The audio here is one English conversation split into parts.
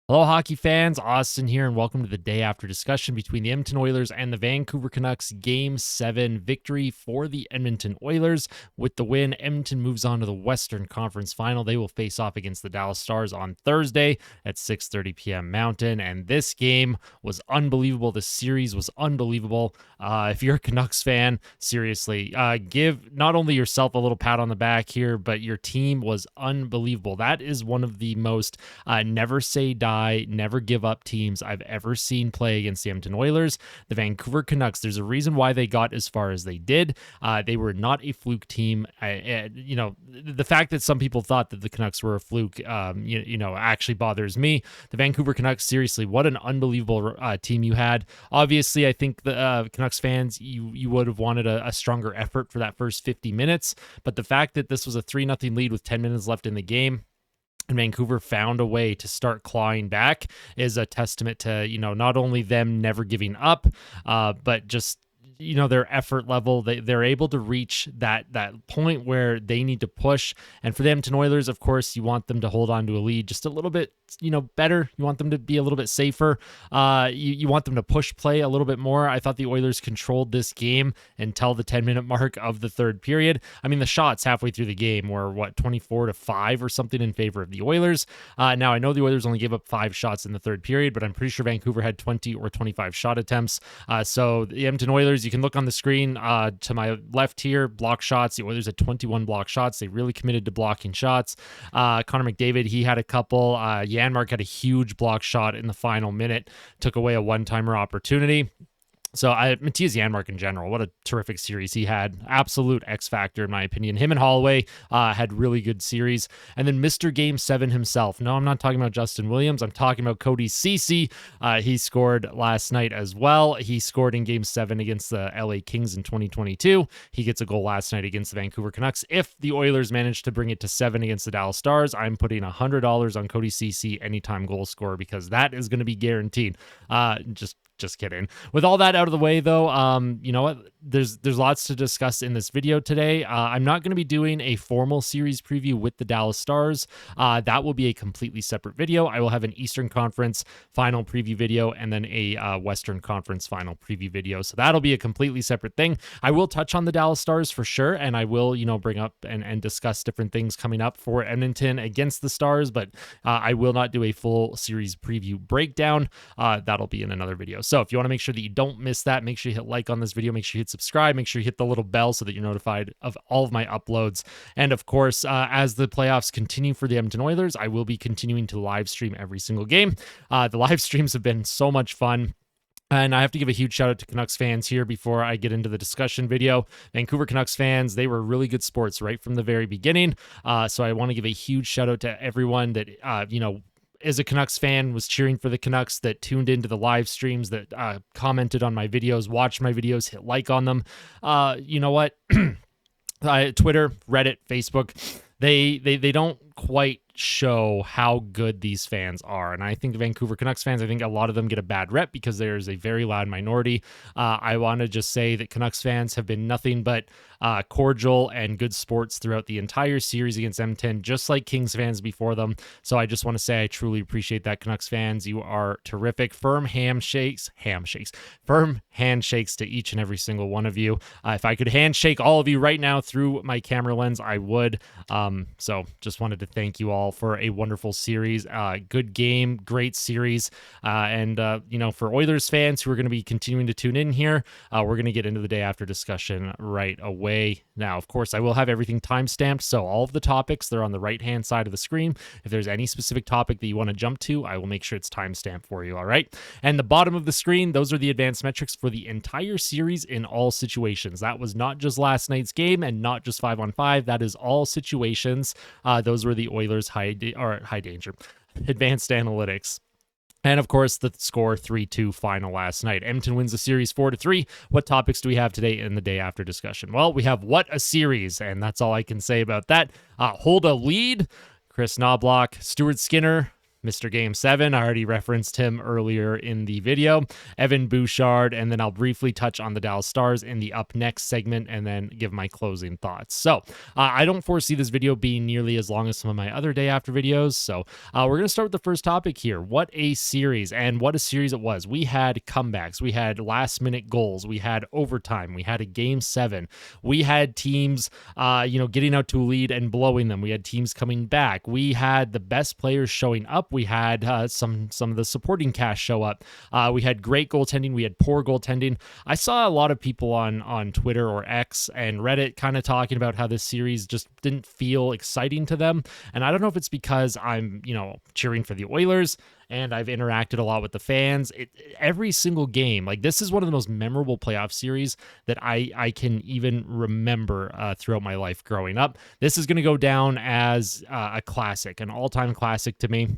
Hello, hockey fans. Austin here, and welcome to the day after discussion between the Edmonton Oilers and the Vancouver Canucks. Game 7 victory for the Edmonton Oilers. With the win, Edmonton moves on to the Western Conference Final. They will face off against the Dallas Stars on Thursday at 6:30 p.m. Mountain. And this game was unbelievable. The series was unbelievable. If you're a Canucks fan, seriously, give not only yourself a little pat on the back here, but your team was unbelievable. That is one of the most never say die, never give up teams I've ever seen play against the Edmonton Oilers. The Vancouver Canucks, there's a reason why they got as far as they did. They were not a fluke team. The fact that some people thought that the Canucks were a fluke, actually bothers me. The Vancouver Canucks, seriously, what an unbelievable team you had. Obviously, I think the Canucks fans, you would have wanted a stronger effort for that first 50 minutes, but the fact that this was a 3-0 lead with 10 minutes left in the game, and Vancouver found a way to start clawing back is a testament to, not only them never giving up, but just, their effort level. They're able to reach that point where they need to push. And for the Edmonton Oilers, of course, you want them to hold on to a lead just a little bit, better. You want them to be a little bit safer. You want them to push play a little bit more. I thought the Oilers controlled this game until the 10-minute mark of the third period. I mean, the shots halfway through the game were 24-5 or something in favor of the Oilers. Now I know the Oilers only gave up 5 shots in the third period, but I'm pretty sure Vancouver had 20 or 25 shot attempts. So the Edmonton Oilers, you can look on the screen to my left here, block shots. The Oilers had 21 block shots. They really committed to blocking shots. Connor McDavid, he had a couple. Janmark had a huge block shot in the final minute, took away a one-timer opportunity. So Matthias Janmark in general, what a terrific series he had. Absolute X factor in my opinion. Him and Holloway had really good series. And then Mr. Game 7 himself. No, I'm not talking about Justin Williams. I'm talking about Cody Ceci. He scored last night as well. He scored in Game 7 against the LA Kings in 2022. He gets a goal last night against the Vancouver Canucks. If the Oilers manage to bring it to 7 against the Dallas Stars, I'm putting $100 on Cody Ceci anytime goal scorer because that is going to be guaranteed. Just kidding. With all that out of the way, though, you know what? There's lots to discuss in this video today. I'm not going to be doing a formal series preview with the Dallas Stars. That will be a completely separate video. I will have an Eastern Conference final preview video and then a Western Conference final preview video. So that'll be a completely separate thing. I will touch on the Dallas Stars for sure, and I will, bring up and discuss different things coming up for Edmonton against the Stars, but I will not do a full series preview breakdown. That'll be in another video. So if you want to make sure that you don't miss that, make sure you hit like on this video, make sure you hit subscribe, make sure you hit the little bell so that you're notified of all of my uploads. And of course, as the playoffs continue for the Edmonton Oilers, I will be continuing to live stream every single game. The live streams have been so much fun. And I have to give a huge shout out to Canucks fans here before I get into the discussion video. Vancouver Canucks fans, they were really good sports right from the very beginning. So I want to give a huge shout out to everyone that, as a Canucks fan, was cheering for the Canucks, that tuned into the live streams, that commented on my videos, watched my videos, hit like on them. You know what? Twitter, Reddit, Facebook, they don't quite show how good these fans are. And I think the Vancouver Canucks fans, I think a lot of them get a bad rep because there's a very loud minority. I want to just say that Canucks fans have been nothing but cordial and good sports throughout the entire series against Edmonton, just like Kings fans before them. So I just want to say I truly appreciate that, Canucks fans. You are terrific. Firm handshakes to each and every single one of you. If I could handshake all of you right now through my camera lens, I would. So just wanted to thank you all for a wonderful series. Good game, great series. And for Oilers fans who are going to be continuing to tune in here, we're going to get into the day after discussion right away. Now, of course, I will have everything timestamped, so all of the topics, they're on the right-hand side of the screen. If there's any specific topic that you want to jump to, I will make sure it's timestamped for you, all right? And the bottom of the screen, those are the advanced metrics for the entire series in all situations. That was not just last night's game and not just 5-on-5. That is all situations. Those were the Oilers' high danger advanced analytics. And of course, the score 3-2 final last night. Edmonton wins the series 4-3. What topics do we have today in the day after discussion? Well, we have what a series, and that's all I can say about that. Hold a lead. Kris Knoblauch, Stuart Skinner, Mr. Game 7. I already referenced him earlier in the video. Evan Bouchard, and then I'll briefly touch on the Dallas Stars in the up next segment and then give my closing thoughts. So I don't foresee this video being nearly as long as some of my other day after videos. So we're going to start with the first topic here. What a series, and what a series it was. We had comebacks. We had last minute goals. We had overtime. We had a game 7. We had teams, getting out to a lead and blowing them. We had teams coming back. We had the best players showing up. We had some of the supporting cast show up. We had great goaltending. We had poor goaltending. I saw a lot of people on Twitter or X and Reddit kind of talking about how this series just didn't feel exciting to them. And I don't know if it's because I'm, cheering for the Oilers and I've interacted a lot with the fans. Every single game, like this is one of the most memorable playoff series that I can even remember throughout my life growing up. This is going to go down as a classic, an all-time classic to me.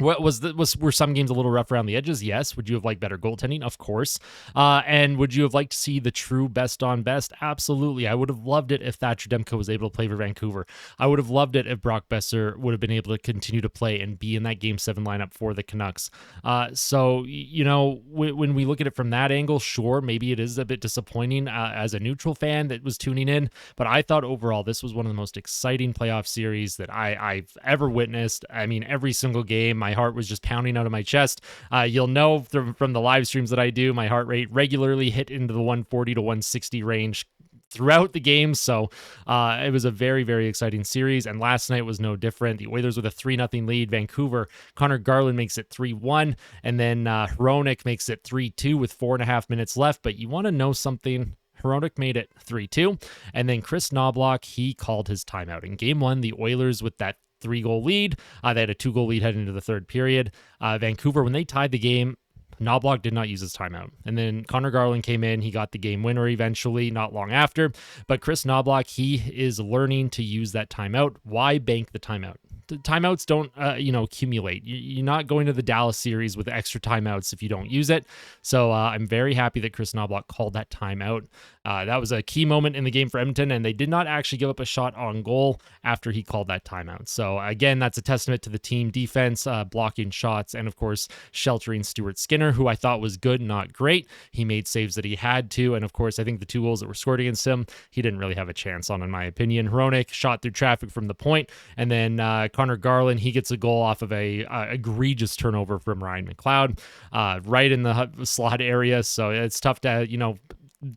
Were some games a little rough around the edges? Yes. Would you have liked better goaltending? Of course. And would you have liked to see the true best on best? Absolutely. I would have loved it if Thatcher Demko was able to play for Vancouver. I would have loved it if Brock Besser would have been able to continue to play and be in that Game 7 lineup for the Canucks. So when we look at it from that angle, sure, maybe it is a bit disappointing as a neutral fan that was tuning in, but I thought overall this was one of the most exciting playoff series that I've ever witnessed. I mean, every single game, my heart was just pounding out of my chest. You'll know from the live streams that I do, my heart rate regularly hit into the 140 to 160 range throughout the game. So it was a very, very exciting series. And last night was no different. The Oilers with a 3-0 lead. Vancouver, Connor Garland makes it 3-1. And then Hronek makes it 3-2 with 4.5 minutes left. But you want to know something? Hronek made it 3-2. And then Kris Knoblauch, he called his timeout. In game 1, the Oilers with that 3-goal lead. They had a 2-goal lead heading into the third period. Vancouver, when they tied the game, Knoblauch did not use his timeout. And then Connor Garland came in. He got the game winner eventually, not long after. But Kris Knoblauch, he is learning to use that timeout. Why bank the timeout? The timeouts don't, accumulate. You're not going to the Dallas series with extra timeouts if you don't use it. So I'm very happy that Kris Knoblauch called that timeout. That was a key moment in the game for Edmonton, and they did not actually give up a shot on goal after he called that timeout. So again, that's a testament to the team defense, blocking shots, and of course, sheltering Stuart Skinner, who I thought was good, not great. He made saves that he had to, and of course, I think the 2 goals that were scored against him, he didn't really have a chance on, in my opinion. Hronek shot through traffic from the point, and then Connor Garland, he gets a goal off of a egregious turnover from Ryan McLeod, right in the slot area. So it's tough to,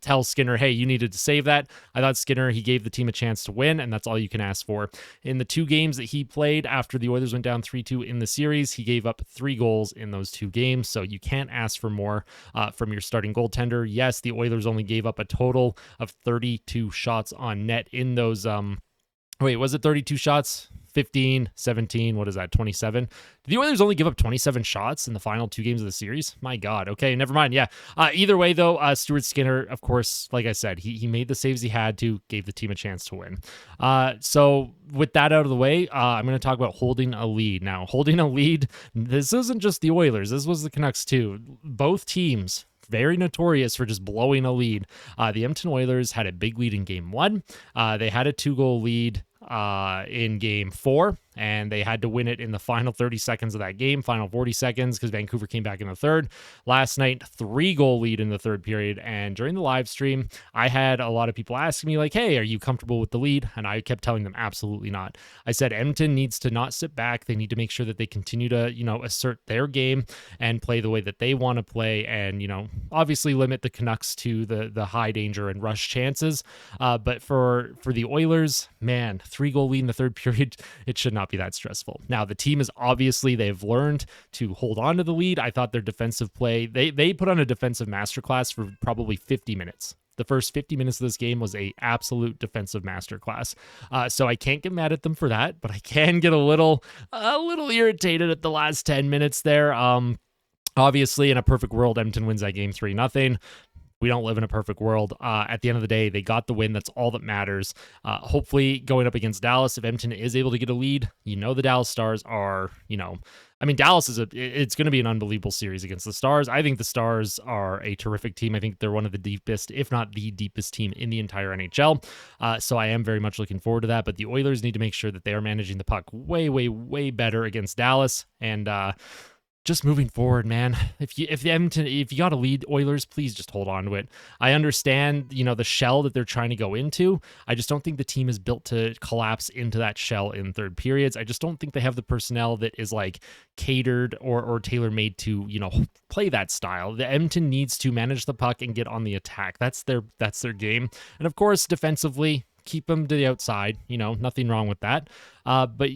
tell Skinner, hey, you needed to save that. I thought Skinner, he gave the team a chance to win, and that's all you can ask for. In the 2 games that he played after the Oilers went down 3-2 in the series, he gave up 3 goals in those 2 games, so you can't ask for more from your starting goaltender. Yes, the Oilers only gave up a total of 32 shots on net in those, was it 32 shots? 15, 17, what is that, 27? Did the Oilers only give up 27 shots in the final 2 games of the series? My God. Okay, never mind. Yeah. Either way, though, Stuart Skinner, of course, like I said, he made the saves he had to, gave the team a chance to win. So with that out of the way, I'm going to talk about holding a lead. Now, holding a lead, this isn't just the Oilers. This was the Canucks, too. Both teams very notorious for just blowing a lead. The Edmonton Oilers had a big lead in game 1. They had a 2-goal lead in game 4, and they had to win it in the final 30 seconds of that game, final 40 seconds, because Vancouver came back in the third. Last night, 3-goal lead in the third period, and during the live stream, I had a lot of people asking me, like, hey, are you comfortable with the lead? And I kept telling them, absolutely not. I said Edmonton needs to not sit back. They need to make sure that they continue to, assert their game and play the way that they want to play, and, obviously limit the Canucks to the high danger and rush chances. But for the Oilers, man, 3-goal lead in the third period, it should not be that stressful. Now, the team is obviously, they've learned to hold on to the lead. I thought their defensive play, they put on a defensive masterclass for probably 50 minutes. The first 50 minutes of this game was a absolute defensive masterclass. So I can't get mad at them for that, but I can get a little irritated at the last 10 minutes there. Obviously, in a perfect world, Edmonton wins that game 3-0. we don't live in a perfect world. At the end of the day, they got the win. That's all that matters. Hopefully, going up against Dallas, if Edmonton is able to get a lead, the Dallas Stars are, Dallas it's going to be an unbelievable series against the Stars. I think the Stars are a terrific team. I think they're one of the deepest, if not the deepest team in the entire NHL. So I am very much looking forward to that. But the Oilers need to make sure that they are managing the puck way, way, way better against Dallas. And, just moving forward, man, if you got a lead, Oilers, please just hold on to it. I understand, the shell that they're trying to go into. I just don't think the team is built to collapse into that shell in third periods. I just don't think they have the personnel that is like catered or tailor-made to, play that style. The Edmonton needs to manage the puck and get on the attack. That's their game. And of course, defensively, keep them to the outside, nothing wrong with that. But,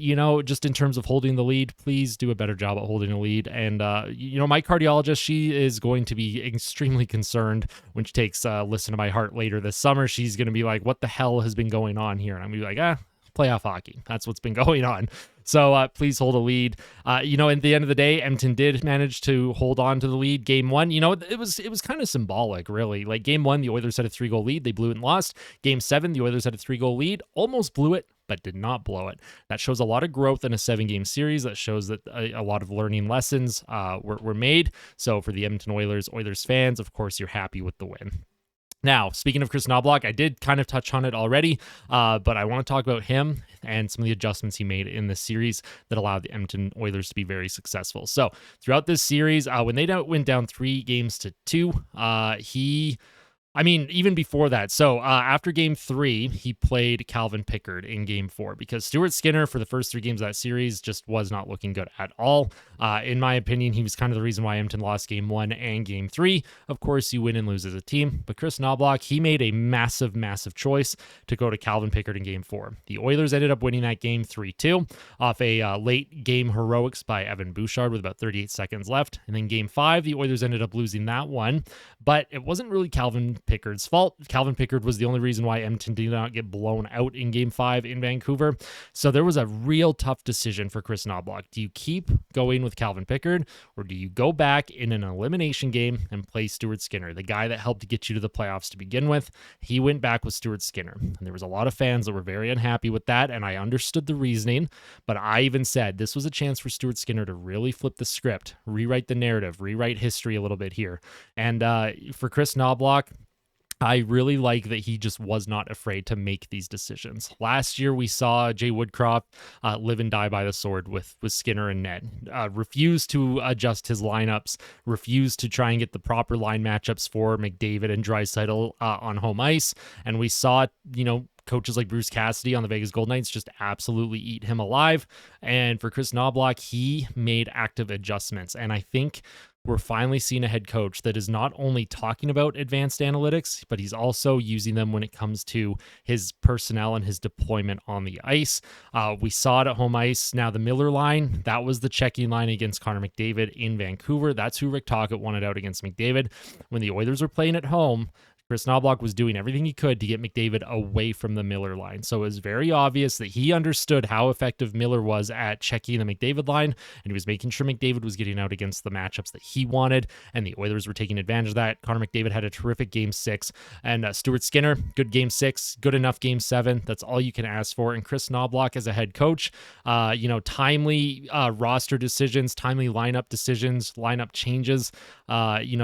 just in terms of holding the lead, please do a better job at holding the lead. And, my cardiologist, she is going to be extremely concerned when she takes Listen to My Heart later this summer. She's going to be like, what the hell has been going on here? And I'm going to be like, playoff hockey. That's what's been going on. So please hold a lead. At the end of the day, Edmonton did manage to hold on to the lead. Game 1, it was kind of symbolic, really. Like Game 1, the Oilers had a 3-goal lead. They blew it and lost. Game 7, the Oilers had a 3-goal lead. Almost blew it, but did not blow it. That shows a lot of growth in a 7-game series. That shows that a lot of learning lessons were made. So for the Edmonton Oilers fans, of course, you're happy with the win. Now, speaking of Kris Knoblauch, I did kind of touch on it already, but I want to talk about him and some of the adjustments he made in this series that allowed the Edmonton Oilers to be very successful. So throughout this series, when they went down 3-2, even before that. So after Game 3, he played Calvin Pickard in Game 4 because Stuart Skinner for the first 3 games of that series just was not looking good at all. In my opinion, he was kind of the reason why Edmonton lost Game 1 and Game 3. Of course, you win and lose as a team, but Kris Knoblauch, he made a massive, massive choice to go to Calvin Pickard in Game 4. The Oilers ended up winning that game 3-2 off a late game heroics by Evan Bouchard with about 38 seconds left. And then Game 5, the Oilers ended up losing that one, but it wasn't really Calvin Pickard's fault. Calvin Pickard was the only reason why Edmonton did not get blown out in Game 5 in Vancouver. So there was a real tough decision for Kris Knoblauch. Do you keep going with Calvin Pickard, or do you go back in an elimination game and play Stuart Skinner, the guy that helped get you to the playoffs to begin with? He went back with Stuart Skinner, and there was a lot of fans that were very unhappy with that, and I understood the reasoning, but I even said this was a chance for Stuart Skinner to really flip the script, rewrite the narrative, rewrite history a little bit here. And for Kris Knoblauch, I really like that he just was not afraid to make these decisions. Last year, we saw Jay Woodcroft live and die by the sword with Skinner and Ned. Refused to adjust his lineups, refused to try and get the proper line matchups for McDavid and Draisaitl on home ice. And we saw, coaches like Bruce Cassidy on the Vegas Golden Knights just absolutely eat him alive. And for Kris Knoblauch, he made active adjustments. And I think we're finally seeing a head coach that is not only talking about advanced analytics, but he's also using them when it comes to his personnel and his deployment on the ice. We saw it at home ice. Now, the Miller line, that was the checking line against Connor McDavid in Vancouver. That's who Rick Tocchet wanted out against McDavid. When the Oilers were playing at home, Kris Knoblauch was doing everything he could to get McDavid away from the Miller line. So it was very obvious that he understood how effective Miller was at checking the McDavid line, and he was making sure McDavid was getting out against the matchups that he wanted, and the Oilers were taking advantage of that. Connor McDavid had a terrific Game 6, and Stuart Skinner, good Game 6, good enough Game 7. That's all you can ask for. And Kris Knoblauch as a head coach, timely roster decisions, timely lineup decisions, lineup changes,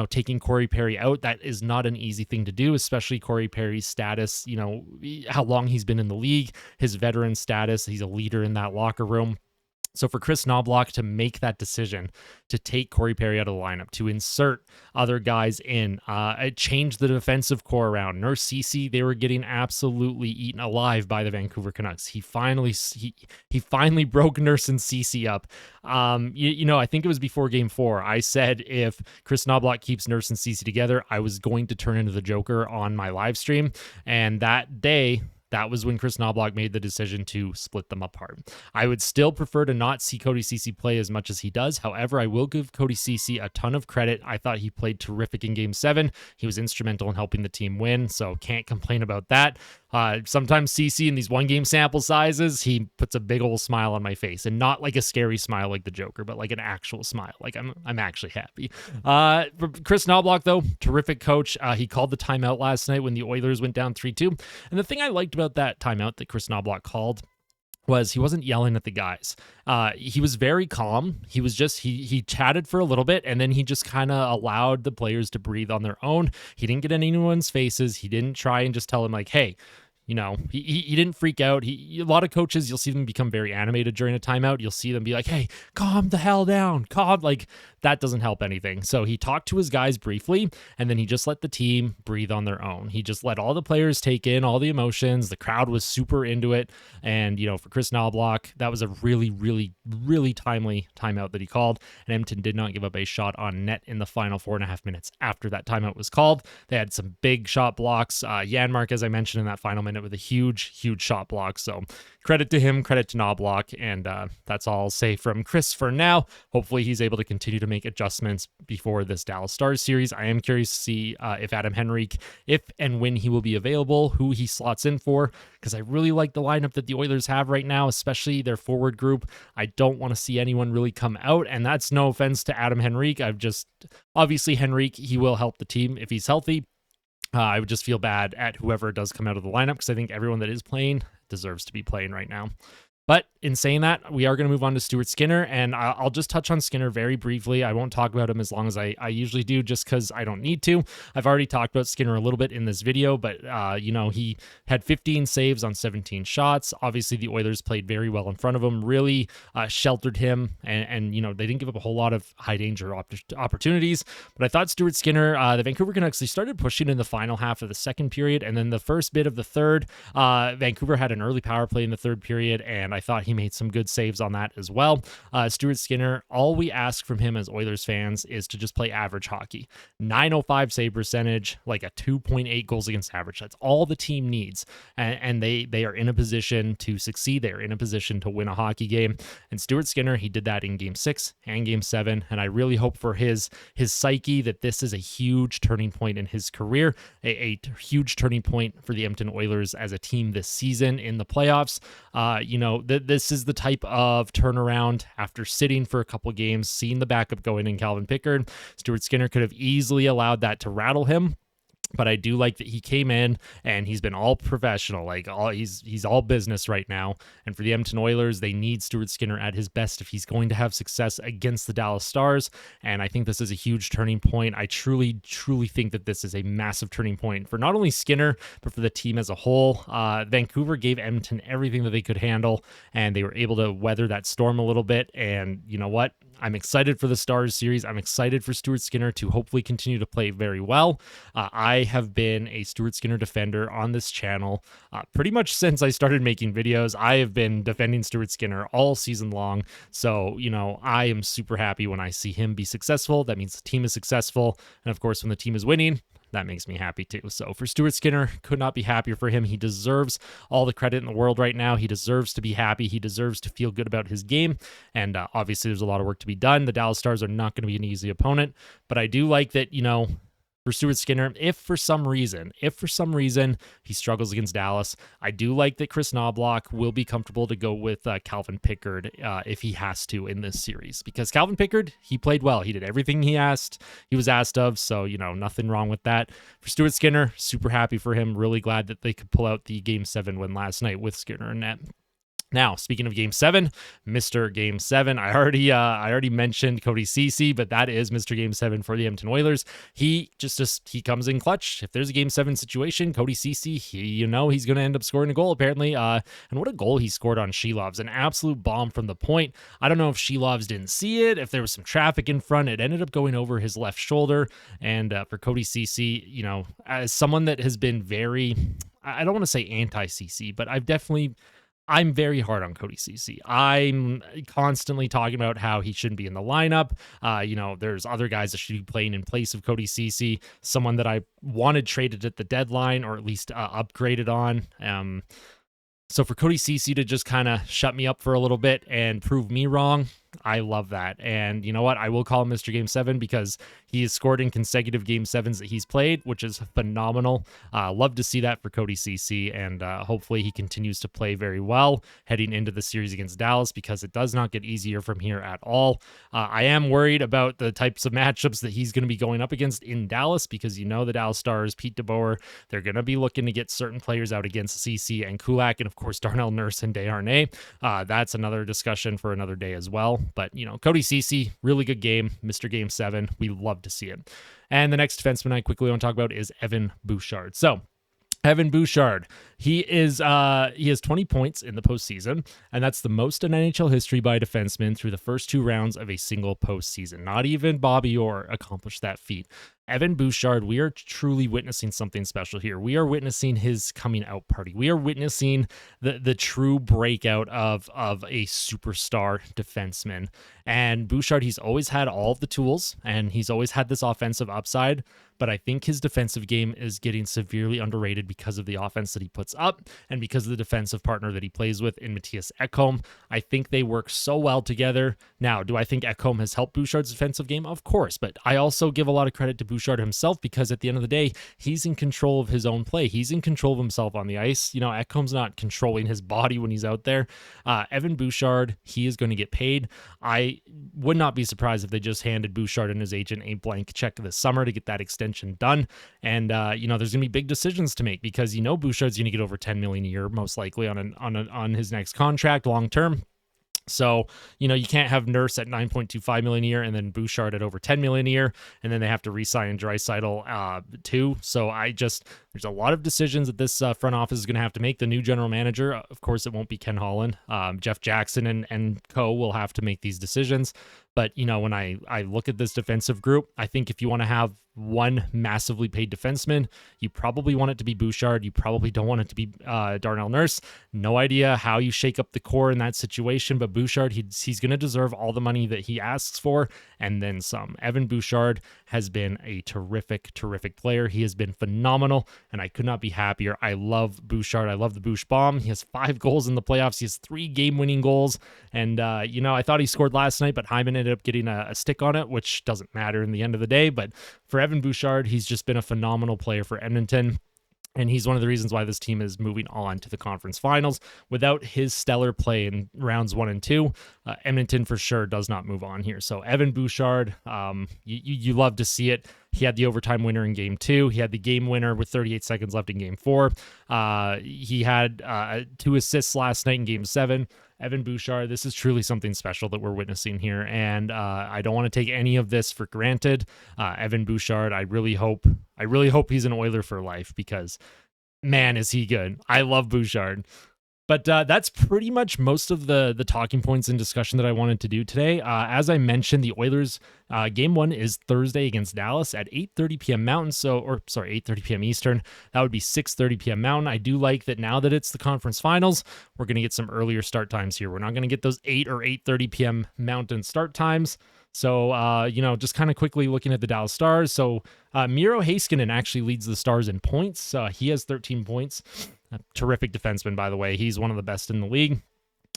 taking Corey Perry out, that is not an easy thing to do, especially Corey Perry's status, how long he's been in the league, his veteran status. He's a leader in that locker room. So for Kris Knoblauch to make that decision to take Corey Perry out of the lineup, to insert other guys in, it changed the defensive core around. Nurse Ceci, they were getting absolutely eaten alive by the Vancouver Canucks. He finally broke Nurse and Ceci up. I think it was before Game 4. I said if Kris Knoblauch keeps Nurse and Ceci together, I was going to turn into the Joker on my live stream. And that day, that was when Kris Knoblauch made the decision to split them apart. I would still prefer to not see Cody Ceci play as much as he does. However, I will give Cody Ceci a ton of credit. I thought he played terrific in Game 7. He was instrumental in helping the team win, so can't complain about that. Sometimes Ceci in these one game sample sizes, he puts a big old smile on my face, and not like a scary smile like the Joker, but like an actual smile. Like I'm actually happy. For Kris Knoblauch, though, terrific coach. He called the timeout last night when the Oilers went down 3-2. And the thing I liked about that timeout that Kris Knoblauch called was he wasn't yelling at the guys. He was very calm. He was just, he chatted for a little bit, and then he just kind of allowed the players to breathe on their own. He didn't get in anyone's faces. He didn't try and just tell them like, hey, you know, he didn't freak out. A lot of coaches, you'll see them become very animated during a timeout. You'll see them be like, hey, calm the hell down. Calm. Like, that doesn't help anything. So he talked to his guys briefly, and then he just let the team breathe on their own. He just let all the players take in all the emotions. The crowd was super into it. And, you know, for Kris Knoblauch, that was a really, really, really timely timeout that he called. And Edmonton did not give up a shot on net in the final 4.5 minutes after that timeout was called. They had some big shot blocks. Janmark, as I mentioned in that final minute, with a huge shot block. So credit to him, credit to Knoblauch, and that's all I'll say from Kris for now. Hopefully he's able to continue to make adjustments before this Dallas Stars series. I am curious to see if Adam Henrique, if and when he will be available, who he slots in for, because I really like the lineup that the Oilers have right now, especially their forward group. I don't want to see anyone really come out, and that's no offense to Adam Henrique. Obviously Henrique, he will help the team if he's healthy. I would just feel bad at whoever does come out of the lineup, because I think everyone that is playing deserves to be playing right now. But in saying that, we are going to move on to Stuart Skinner, and I'll just touch on Skinner very briefly. I won't talk about him as long as I usually do, just because I don't need to. I've already talked about Skinner a little bit in this video, but, you know, he had 15 saves on 17 shots. Obviously, the Oilers played very well in front of him, really sheltered him, and you know, they didn't give up a whole lot of high-danger opportunities. But I thought Stuart Skinner, the Vancouver Canucks, they started pushing in the final half of the second period, and then the first bit of the third, Vancouver had an early power play in the third period, and I thought he made some good saves on that as well. Stuart Skinner, all we ask from him as Oilers fans is to just play average hockey. 905 save percentage, like a 2.8 goals against average. That's all the team needs. And they are in a position to succeed. They're in a position to win a hockey game. And Stuart Skinner, he did that in Game 6 and Game 7. And I really hope for his psyche that this is a huge turning point in his career, a huge turning point for the Edmonton Oilers as a team this season in the playoffs. You know, this is the type of turnaround after sitting for a couple games, seeing the backup go in Calvin Pickard. Stuart Skinner could have easily allowed that to rattle him. But I do like that he came in and he's been all professional, like he's all business right now. And for the Edmonton Oilers, they need Stuart Skinner at his best if he's going to have success against the Dallas Stars. And I think this is a huge turning point. I truly think that this is a massive turning point for not only Skinner, but for the team as a whole. Vancouver gave Edmonton everything that they could handle, and they were able to weather that storm a little bit. And you know what? I'm excited for the Stars series. I'm excited for Stuart Skinner to hopefully continue to play very well. I have been a Stuart Skinner defender on this channel pretty much since I started making videos. I have been defending Stuart Skinner all season long. So, you know, I am super happy when I see him be successful. That means the team is successful. And of course, when the team is winning, that makes me happy too. So for Stuart Skinner, could not be happier for him. He deserves all the credit in the world right now. He deserves to be happy. He deserves to feel good about his game. And obviously there's a lot of work to be done. The Dallas Stars are not going to be an easy opponent, but I do like that, you know, for Stuart Skinner, if for some reason he struggles against Dallas, I do like that Kris Knoblauch will be comfortable to go with Calvin Pickard if he has to in this series, because Calvin Pickard, he played well. He did everything he was asked of. So, you know, nothing wrong with that. For Stuart Skinner, super happy for him. Really glad that they could pull out the Game 7 win last night with Skinner in net. Now, speaking of Game 7, Mr. Game 7, I already mentioned Cody Ceci, but that is Mr. Game 7 for the Edmonton Oilers. He he comes in clutch. If there's a Game 7 situation, Cody Ceci, he's going to end up scoring a goal, apparently. And what a goal he scored on Shelovs. An absolute bomb from the point. I don't know if Shelovs didn't see it, if there was some traffic in front. It ended up going over his left shoulder. And for Cody Ceci, you know, as someone that has been very, I don't want to say anti-Ceci, but I'm very hard on Cody Ceci. I'm constantly talking about how he shouldn't be in the lineup. You know, there's other guys that should be playing in place of Cody Ceci, someone that I wanted traded at the deadline or at least upgraded on. So for Cody Ceci to just kind of shut me up for a little bit and prove me wrong, I love that. And you know what? I will call him Mr. Game 7 because he has scored in consecutive Game 7s that he's played, which is phenomenal. Love to see that for Cody Ceci, and hopefully he continues to play very well heading into the series against Dallas, because it does not get easier from here at all. I am worried about the types of matchups that he's going to be going up against in Dallas, because the Dallas Stars, Pete DeBoer, they're going to be looking to get certain players out against Ceci and Kulak, and of course Darnell Nurse and Desharnais. That's another discussion for another day as well. But, Cody Ceci, really good game, Mr. Game 7. We love to see it. And the next defenseman I quickly want to talk about is Evan Bouchard. So, Evan Bouchard, he has 20 points in the postseason, and that's the most in NHL history by a defenseman through the first 2 rounds of a single postseason. Not even Bobby Orr accomplished that feat. Evan Bouchard, we are truly witnessing something special here. We are witnessing his coming out party. We are witnessing the true breakout of a superstar defenseman. And Bouchard, he's always had all of the tools, and he's always had this offensive upside, but I think his defensive game is getting severely underrated because of the offense that he puts up and because of the defensive partner that he plays with in Mattias Ekholm. I think they work so well together. Now, do I think Ekholm has helped Bouchard's defensive game? Of course, but I also give a lot of credit to Bouchard himself, because at the end of the day, he's in control of his own play. He's in control of himself on the ice. Ekholm's not controlling his body when he's out there. Evan Bouchard, he is going to get paid. I would not be surprised if they just handed Bouchard and his agent a blank check this summer to get that extension done. And there's going to be big decisions to make, because Bouchard's going to get over $10 million a year most likely on his next contract long term. So, you can't have Nurse at $9.25 million a year and then Bouchard at over $10 million a year, and then they have to re-sign Draisaitl too. So there's a lot of decisions that this front office is going to have to make. The new general manager, of course, it won't be Ken Holland. Jeff Jackson and co will have to make these decisions. But, when I look at this defensive group, I think if you want to have one massively paid defenseman, you probably want it to be Bouchard. You probably don't want it to be Darnell Nurse. No idea how you shake up the core in that situation, but Bouchard, he's going to deserve all the money that he asks for and then some. Evan Bouchard has been a terrific, terrific player. He has been phenomenal, and I could not be happier. I love Bouchard. I love the Bouch bomb. He has 5 goals in the playoffs. He has 3 game-winning goals, and I thought he scored last night, but Hyman ended up getting a stick on it, which doesn't matter in the end of the day. But for Evan Bouchard, he's just been a phenomenal player for Edmonton. And he's one of the reasons why this team is moving on to the conference finals. Without his stellar play in rounds 1 and 2, Edmonton for sure does not move on here. So Evan Bouchard, you love to see it. He had the overtime winner in game 2. He had the game winner with 38 seconds left in game 4. He had 2 assists last night in game 7. Evan Bouchard, this is truly something special that we're witnessing here, and I don't want to take any of this for granted. Evan Bouchard, I really hope he's an Oiler for life, because man, is he good. I love Bouchard. But that's pretty much most of the talking points and discussion that I wanted to do today. As I mentioned, the Oilers game 1 is Thursday against Dallas at 8:30 p.m. Mountain. 8:30 p.m. Eastern. That would be 6:30 p.m. Mountain. I do like that now that it's the conference finals, we're going to get some earlier start times here. We're not going to get those 8 or 8:30 p.m. Mountain start times. So, just kind of quickly looking at the Dallas Stars. So, Miro Heiskanen actually leads the Stars in points. He has 13 points. A terrific defenseman, by the way. He's one of the best in the league.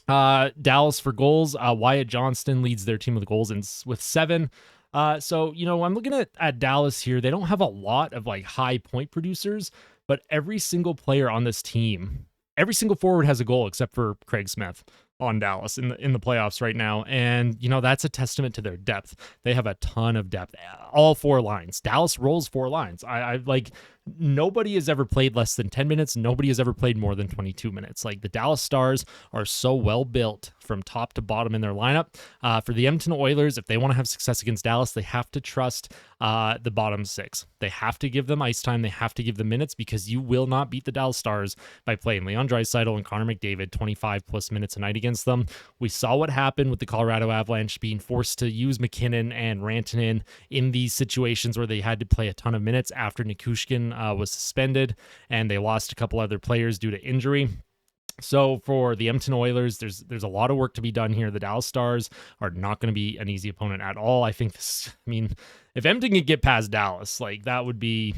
Dallas for goals. Wyatt Johnston leads their team with goals with 7. So, I'm looking at Dallas here. They don't have a lot of high point producers, but every single player on this team, every single forward has a goal except for Craig Smith on Dallas in the playoffs right now. And, that's a testament to their depth. They have a ton of depth. All 4 lines. Dallas rolls 4 lines. I nobody has ever played less than 10 minutes. Nobody has ever played more than 22 minutes. The Dallas Stars are so well built from top to bottom in their lineup. For the Edmonton Oilers, if they want to have success against Dallas, they have to trust the bottom 6. They have to give them ice time. They have to give them minutes, because you will not beat the Dallas Stars by playing Leon Draisaitl and Connor McDavid 25 plus minutes a night against them. We saw what happened with the Colorado Avalanche being forced to use McKinnon and Rantanen in these situations where they had to play a ton of minutes after Nikushkin was suspended, and they lost a couple other players due to injury. So for the Edmonton Oilers, there's a lot of work to be done here. The Dallas Stars are not going to be an easy opponent at all. I think if Edmonton could get past Dallas, that would be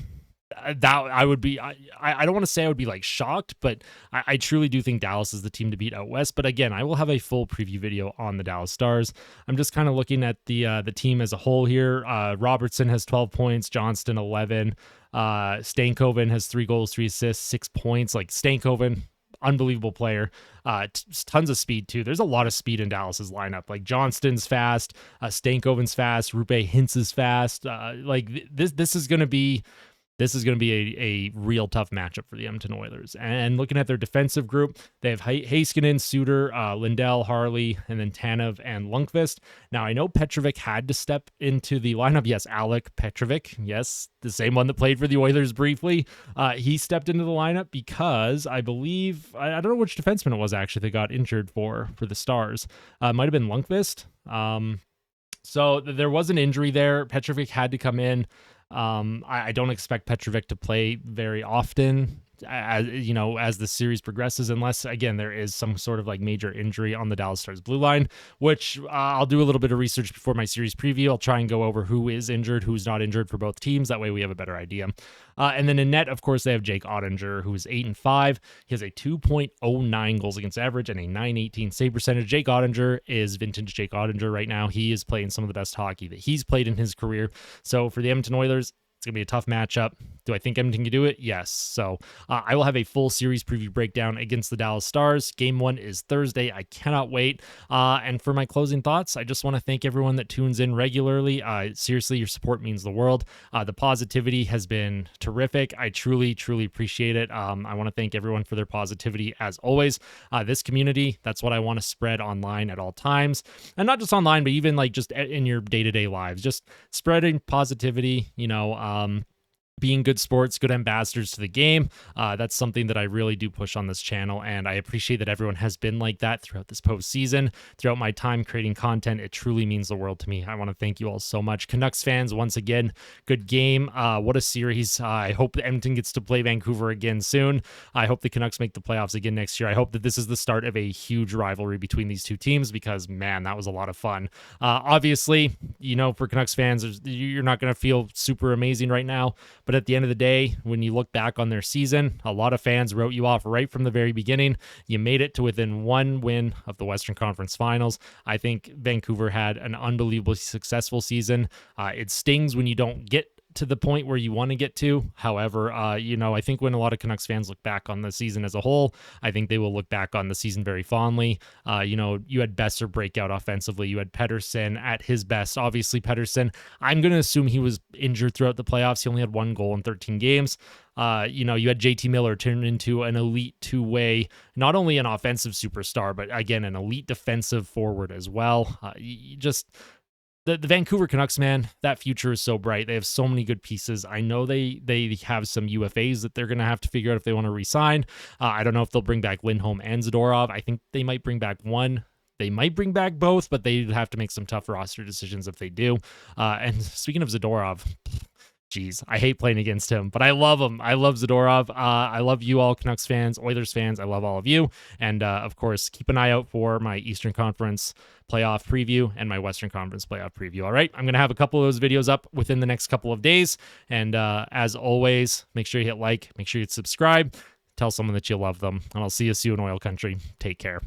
that I would be, I don't want to say I would be like shocked, but I truly do think Dallas is the team to beat out west. But again, I will have a full preview video on the Dallas Stars. I'm just kind of looking at the team as a whole here. Robertson has 12 points, Johnston 11, Stankoven has 3 goals, 3 assists, 6 points. Like Stankoven, unbelievable player. Tons of speed too. There's a lot of speed in Dallas's lineup. Like Johnston's fast, Stankoven's fast, Rupe Hintz is fast. This is going to be a real tough matchup for the Edmonton Oilers. And looking at their defensive group, they have Heiskanen, Suter, Lindell, Harley, and then Tanev and Lundqvist. Now, I know Petrovic had to step into the lineup. Yes, Alec Petrovic. Yes, the same one that played for the Oilers briefly. He stepped into the lineup because I believe, I don't know which defenseman it was actually that got injured for the Stars. It might have been Lundqvist. So there was an injury there. Petrovic had to come in. I don't expect Petrovic to play very often, as the series progresses, unless again there is some sort of like major injury on the Dallas Stars blue line, which I'll do a little bit of research before my series preview. I'll try and go over who is injured, who's not injured for both teams. That way we have a better idea. And then in net, of course, they have Jake Ottinger, who's 8-5. He has a 2.09 goals against average and a 918 save percentage. Jake Ottinger is vintage Jake Ottinger right now. He is playing some of the best hockey that he's played in his career. So for the Edmonton Oilers, it's going to be a tough matchup. Do I think Edmonton can do it? Yes. So I will have a full series preview breakdown against the Dallas Stars. Game 1 is Thursday. I cannot wait. And for my closing thoughts, I just want to thank everyone that tunes in regularly. Seriously, your support means the world. The positivity has been terrific. I truly, truly appreciate it. I want to thank everyone for their positivity as always. This community, that's what I want to spread online at all times. And not just online, but even like just in your day-to-day lives. Just spreading positivity, being good sports, good ambassadors to the game. That's something that I really do push on this channel, and I appreciate that everyone has been like that throughout this postseason, throughout my time creating content. It truly means the world to me. I want to thank you all so much. Canucks fans, once again, good game. What a series. I hope Edmonton gets to play Vancouver again soon. I hope the Canucks make the playoffs again next year. I hope that this is the start of a huge rivalry between these two teams because, man, that was a lot of fun. Obviously, for Canucks fans, you're not going to feel super amazing right now, but at the end of the day, when you look back on their season, a lot of fans wrote you off right from the very beginning. You made it to within one win of the Western Conference Finals. I think Vancouver had an unbelievably successful season. It stings when you don't get to the point where you want to get to. However, I think when a lot of Canucks fans look back on the season as a whole, I think they will look back on the season very fondly. You had Besser breakout offensively. You had Pettersson at his best. Obviously, Pettersson, I'm going to assume he was injured throughout the playoffs. He only had 1 goal in 13 games. You had JT Miller turn into an elite two-way, not only an offensive superstar, but again, an elite defensive forward as well. The Vancouver Canucks, man, that future is so bright. They have so many good pieces. I know they have some UFAs that they're going to have to figure out if they want to re-sign. I don't know if they'll bring back Lindholm and Zadorov. I think they might bring back one. They might bring back both, but they'd have to make some tough roster decisions if they do. And speaking of Zadorov, jeez, I hate playing against him, but I love him. I love Zadorov. I love you all, Canucks fans, Oilers fans. I love all of you. And of course, keep an eye out for my Eastern Conference playoff preview and my Western Conference playoff preview. All right, I'm going to have a couple of those videos up within the next couple of days. And as always, make sure you hit like, make sure you subscribe, tell someone that you love them, and I'll see you soon, Oil Country. Take care.